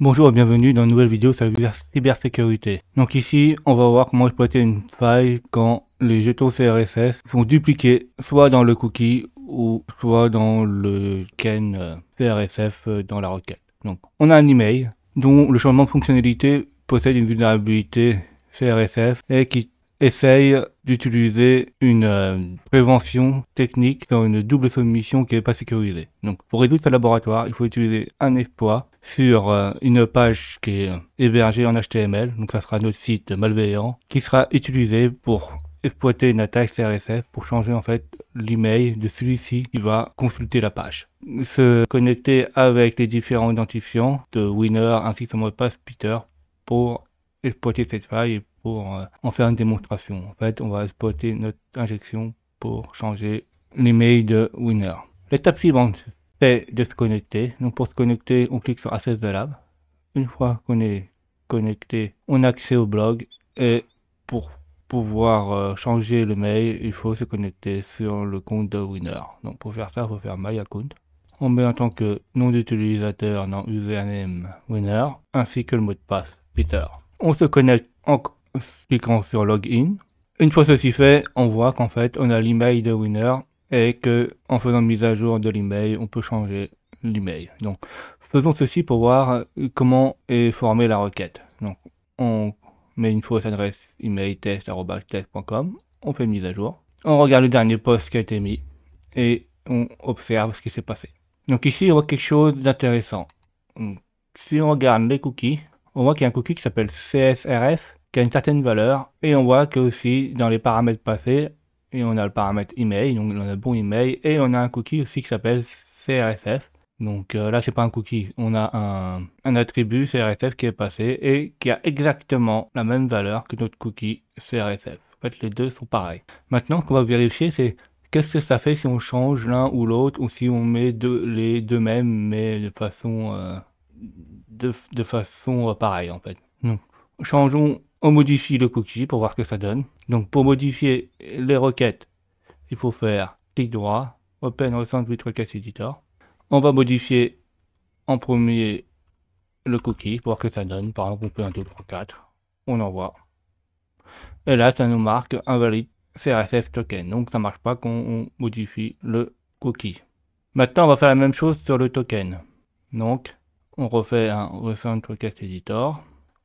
Bonjour et bienvenue dans une nouvelle vidéo sur la cybersécurité. Donc ici, on va voir comment exploiter une faille quand les jetons CRSS sont dupliqués soit dans le cookie ou soit dans le token CRSF dans la requête. Donc on a un email dont le changement de fonctionnalité possède une vulnérabilité CRSF et qui essaye d'utiliser une prévention technique sur une double soumission qui n'est pas sécurisée. Donc pour résoudre ce laboratoire, il faut utiliser un exploit sur une page qui est hébergée en HTML, donc ça sera notre site malveillant, qui sera utilisé pour exploiter une attaque CRSF pour changer en fait l'email de celui-ci qui va consulter la page. Se connecter avec les différents identifiants de winner ainsi que son mot de passe Peter pour exploiter cette faille et pour en faire une démonstration. En fait, on va exploiter notre injection pour changer l'email de winner. L'étape suivante, c'est de se connecter. Donc pour se connecter, on clique sur Access the Lab. Une fois qu'on est connecté, on a accès au blog et pour pouvoir changer le mail, il faut se connecter sur le compte de winner. Donc pour faire ça, il faut faire My Account. On met en tant que nom d'utilisateur dans username winner ainsi que le mot de passe Peter. On se connecte en cliquant sur Login. Une fois ceci fait, on voit qu'en fait on a l'email de winner et que en faisant une mise à jour de l'email, on peut changer l'email. Donc faisons ceci pour voir comment est formée la requête. Donc on met une fausse adresse email test@test.com, on fait une mise à jour, on regarde le dernier post qui a été mis et on observe ce qui s'est passé. Donc ici on voit quelque chose d'intéressant. Si on regarde les cookies, on voit qu'il y a un cookie qui s'appelle CSRF qui a une certaine valeur et on voit que aussi dans les paramètres passés, et on a le paramètre email, donc on a le bon email, et on a un cookie aussi qui s'appelle CRSF. Donc là c'est pas un cookie, on a un attribut CRSF qui est passé et qui a exactement la même valeur que notre cookie CRSF. En fait les deux sont pareils. Maintenant ce qu'on va vérifier c'est qu'est-ce que ça fait si on change l'un ou l'autre ou si on met les deux mêmes mais de façon pareille en fait. Donc changeons, on modifie le cookie pour voir ce que ça donne. Donc pour modifier les requêtes, il faut faire clic droit, Open Recent with Request Editor. On va modifier en premier le cookie pour voir ce que ça donne. Par exemple, on peut 1, 2, 3, 4. On envoie. Et là, ça nous marque invalide CRSF token. Donc ça marche pas quand on modifie le cookie. Maintenant, on va faire la même chose sur le token. Donc, on refait un Recent Request Editor.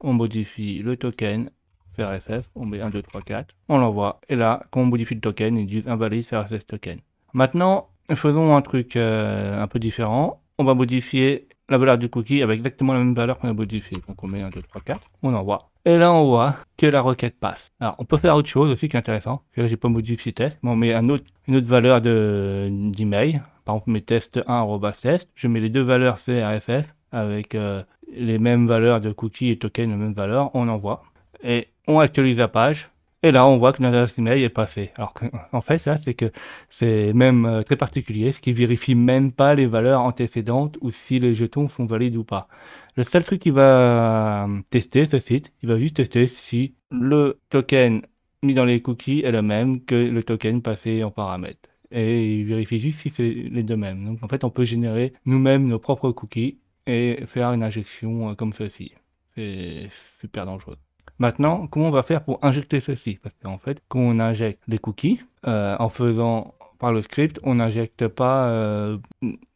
On modifie le token CRSF, on met 1, 2, 3, 4, on l'envoie, et là, quand on modifie le token, il dit invalide CRSF token. Maintenant, faisons un truc un peu différent, on va modifier la valeur du cookie avec exactement la même valeur qu'on a modifiée. Donc on met 1, 2, 3, 4, on envoie. Et là, on voit que la requête passe. Alors, on peut faire autre chose aussi qui est intéressant. Là, j'ai pas modifié test, mais on met une autre valeur d'email. Par exemple, on met test1@test. Je mets les deux valeurs CRSF avec les mêmes valeurs de cookies et token, les mêmes valeurs, on envoie. Et on actualise la page. Et là, on voit que notre adresse email est passée. Alors en fait, là, c'est que c'est même très particulier, ce qui vérifie même pas les valeurs antécédentes ou si les jetons sont valides ou pas. Le seul truc qu'il va tester, ce site, il va juste tester si le token mis dans les cookies est le même que le token passé en paramètre. Et il vérifie juste si c'est les deux mêmes. Donc en fait, on peut générer nous-mêmes nos propres cookies et faire une injection comme ceci. C'est super dangereux. Maintenant, comment on va faire pour injecter ceci? Parce qu'en fait, quand on injecte les cookies, en faisant par le script, on n'injecte pas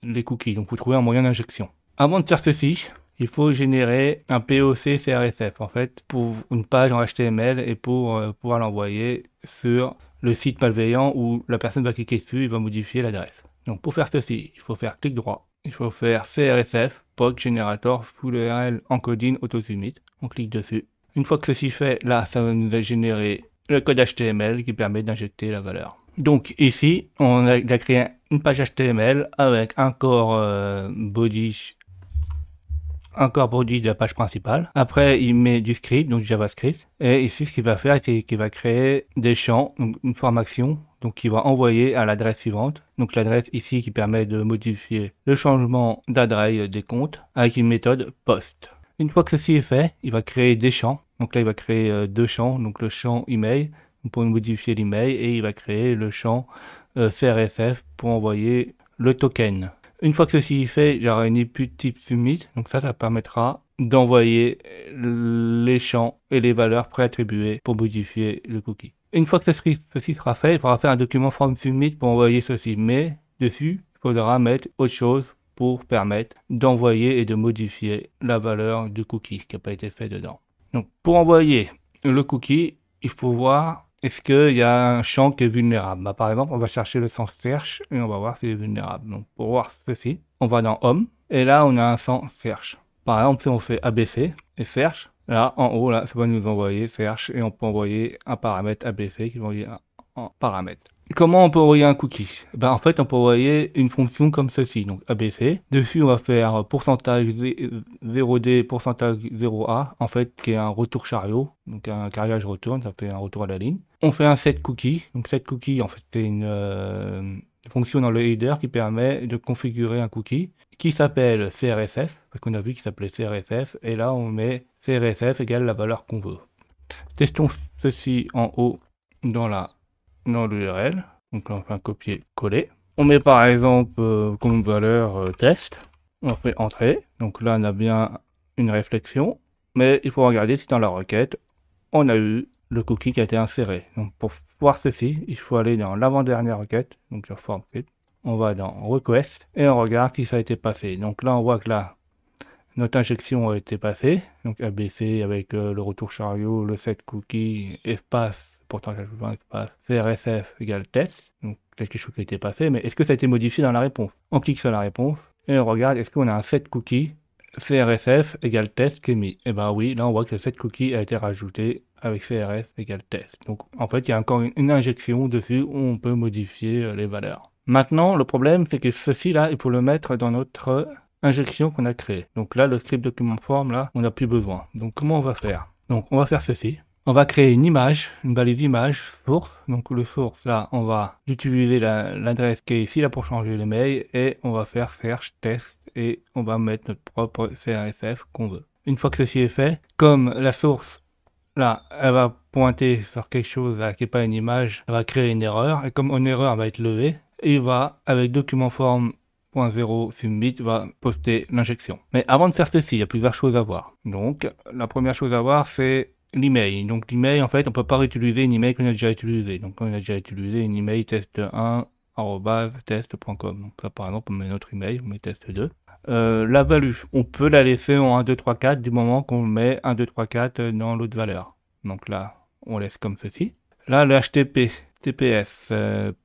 les cookies. Donc, vous trouvez un moyen d'injection. Avant de faire ceci, il faut générer un POC CRSF, en fait, pour une page en HTML et pour pouvoir l'envoyer sur le site malveillant où la personne va cliquer dessus et va modifier l'adresse. Donc, pour faire ceci, il faut faire clic droit. Il faut faire CRSF, POC Generator, Full URL Encoding Auto-Submit. On clique dessus. Une fois que ceci fait, là, ça va nous générer le code HTML qui permet d'injecter la valeur. Donc ici, on a créé une page HTML avec un corps body de la page principale. Après, il met du script, donc JavaScript. Et ici, ce qu'il va faire, c'est qu'il va créer des champs, donc une formation, donc qui va envoyer à l'adresse suivante. Donc l'adresse ici qui permet de modifier le changement d'adresse des comptes avec une méthode post. Une fois que ceci est fait, il va créer des champs. Donc là, il va créer deux champs. Donc le champ email pour modifier l'email et il va créer le champ CRSF pour envoyer le token. Une fois que ceci est fait, j'aurai une input type submit. Donc ça permettra d'envoyer les champs et les valeurs préattribuées pour modifier le cookie. Une fois que ceci sera fait, il faudra faire un document form submit pour envoyer ceci, mais dessus, il faudra mettre autre chose pour permettre d'envoyer et de modifier la valeur du cookie qui n'a pas été fait dedans. Donc pour envoyer le cookie, il faut voir est-ce qu'il y a un champ qui est vulnérable. Bah, par exemple, on va chercher le sens search et on va voir s'il est vulnérable. Donc pour voir ceci, on va dans Home et là on a un sens search. Par exemple, si on fait ABC et search, là en haut, là, ça va nous envoyer search et on peut envoyer un paramètre ABC qui va envoyer un paramètre. Comment on peut envoyer un cookie? Ben, en fait, on peut envoyer une fonction comme ceci, donc ABC. Dessus, on va faire pourcentage 0D, pourcentage 0A, en fait, qui est un retour chariot. Donc, un carriage retourne, ça fait un retour à la ligne. On fait un set cookie. Donc, set cookie, en fait, c'est une fonction dans le header qui permet de configurer un cookie qui s'appelle CRSF, parce qu'on a vu qu'il s'appelait CRSF, et là, on met CRSF égale la valeur qu'on veut. Testons ceci en haut dans l'URL, donc là on fait un copier-coller. On met par exemple comme valeur test, on fait entrer, donc là on a bien une réflexion, mais il faut regarder si dans la requête on a eu le cookie qui a été inséré. Donc pour voir ceci, il faut aller dans l'avant-dernière requête, donc sur form script, on va dans request et on regarde si ça a été passé. Donc là on voit que là notre injection a été passée, donc ABC avec le retour chariot, le set cookie, espace, pourtant espace, CRSF égale test, donc quelque chose qui a été passé, mais est-ce que ça a été modifié dans la réponse? On clique sur la réponse et on regarde est-ce qu'on a un set cookie CRSF égale test qui est mis. Et ben oui, là on voit que le set cookie a été rajouté avec CRS égale test. Donc en fait il y a encore une injection dessus où on peut modifier les valeurs. Maintenant le problème c'est que ceci là il faut le mettre dans notre injection qu'on a créée. Donc là, le script document form, là, on n'a plus besoin. Donc comment on va faire? Donc on va faire ceci. On va créer une image, une balise image source. Donc le source, là, on va utiliser l'adresse qui est ici là pour changer les mails et on va faire search test et on va mettre notre propre CRSF qu'on veut. Une fois que ceci est fait, comme la source là, elle va pointer sur quelque chose là, qui n'est pas une image, elle va créer une erreur et comme une erreur va être levée, il va avec document form 0 submit va poster l'injection. Mais avant de faire ceci, il y a plusieurs choses à voir. Donc, la première chose à voir, c'est l'email. Donc, l'email, en fait, on peut pas réutiliser une email qu'on a déjà utilisé. Donc, on a déjà utilisé une email test1@test.com. Donc, ça, par exemple, on met notre email, on met test2. La value, on peut la laisser en 1, 2, 3, 4 du moment qu'on met 1, 2, 3, 4 dans l'autre valeur. Donc là, on laisse comme ceci. Là, le HTTP. TPS,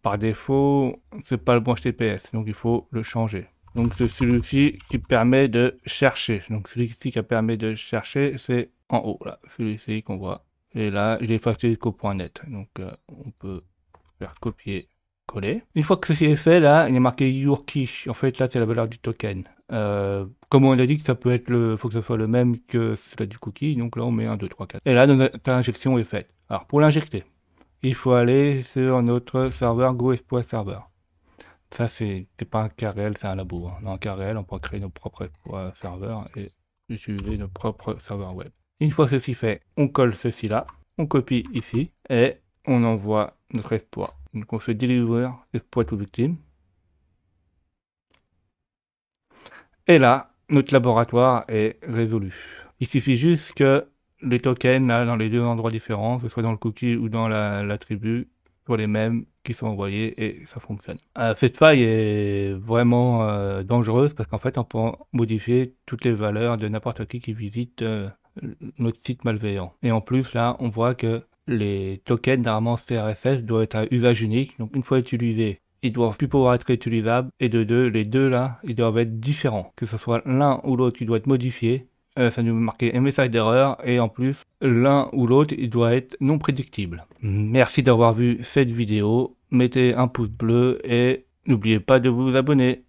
par défaut, c'est pas le bon HTTPS, donc il faut le changer. Donc c'est celui-ci qui permet de chercher. Donc celui-ci qui permet de chercher, c'est en haut, là, celui-ci qu'on voit. Et là, je l'ai effacé jusqu'au .net. Donc on peut faire copier-coller. Une fois que ceci est fait, là, il y a marqué your key. En fait, là, c'est la valeur du token. Comme on a dit que ça peut être faut que ce soit le même que celui du cookie, donc là on met 1, 2, 3, 4. Et là, notre injection est faite. Alors pour l'injecter, il faut aller sur notre serveur GoExploit Server. Ça, c'est pas un KRL, c'est un labo. Hein. Dans un KRL, on peut créer nos propres serveurs et utiliser nos propres serveurs web. Une fois ceci fait, on colle ceci là, on copie ici et on envoie notre exploit. Donc on fait deliver exploit to victim. Et là, notre laboratoire est résolu. Il suffit juste que les tokens là, dans les deux endroits différents, que ce soit dans le cookie ou dans l'attribut, soient les mêmes qui sont envoyés et ça fonctionne. Cette faille est vraiment dangereuse parce qu'en fait on peut modifier toutes les valeurs de n'importe qui visite notre site malveillant. Et en plus là on voit que les tokens normalement CRSF doivent être à usage unique, donc une fois utilisés, ils doivent plus pouvoir être réutilisables et de deux, les deux là, ils doivent être différents, que ce soit l'un ou l'autre qui doit être modifié. Ça nous marquait un message d'erreur et en plus l'un ou l'autre il doit être non prédictible. Merci d'avoir vu cette vidéo, mettez un pouce bleu et n'oubliez pas de vous abonner.